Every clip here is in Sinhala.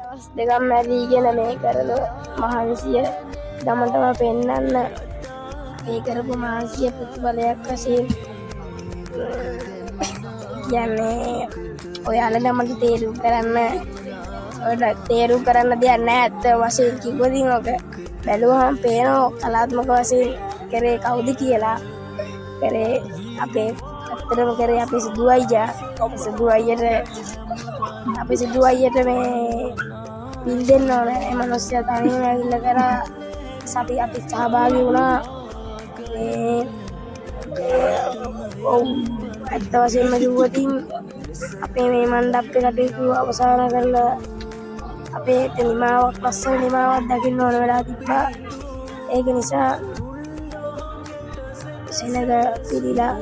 දවස් දෙකක් මැරීගෙන මේ කරන මහන්සිය ගමටම පෙන්නන්න මේ කරපු මහන්සිය ප්‍රතිඵලයක් වශයෙන් කියන්නේ ඔයාලා මට තේරුම් කරන්න දෙයක් නැහැ. ඇත්ත වශයෙන් කිව්වොත් ඔක බැලුවහම පේනවා කලාත්මක වශයෙන් කරේ කවුද කියලා. කරේ අපේ ඇත්තටම කරේ අපේ සිදු අයියට මේ පින් දෙන්න ඕන. ඒ මනුස්සයා තනියම ඇවිල්ලා කරා අපි සහභාගී වුණා. ඇත්ත වශයෙන්ම කිව්වොත් අපේ මේ මණ්ඩපේ කටයුතු අවසන් කරලා අපේ ලස්සන නිමාවක් දකින්න ඕන වෙලා තිබ්බා. ඒක නිසා සෙනග පිළිලා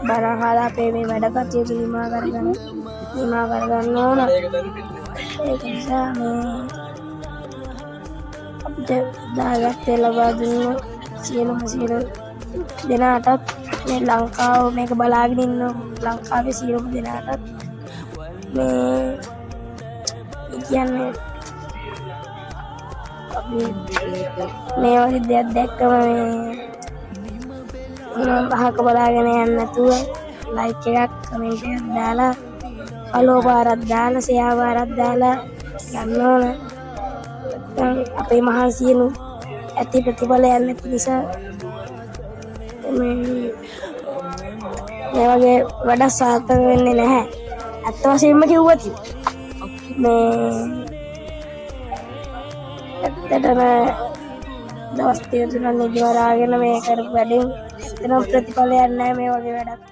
බණ අහලා අපේ මේ වැඩ කටයුතු නිමා කරගන්න ඕන. ඒක නිසා අපිට දායකත්වය ලබා දුන්න සියලුම දෙනාටත් මේ ලංකාව මේක බලාගෙන ඉන්න ලංකාවේ සියලුම දෙනාටත් මේ කියන්නේ අපි මේ වගේ දෙයක් දැක්කම මේ පහක බලාගෙන යන්න නැතුව ලයික් එකක් කමෙන්ට් එකක් දාලා ෆලෝ බාරක් දාලා ෂෙයා බාරක් දාලා යන්න ඕන. අපේ මහන්සියනු ඇති ප්‍රතිඵලයක් නැති නිසා මේ වගේ වැඩ සාර්ථක වෙන්නේ නැහැ. ඇත්ත වශයෙන්ම කිව්වොත් මේ ඇත්තටම දවස් 3 තුනක් නිදිමරාගෙන මේ කරපු වැඩෙන් ඇත්තටම ප්‍රතිඵලයක් නැහැ මේ වගේ වැඩක්.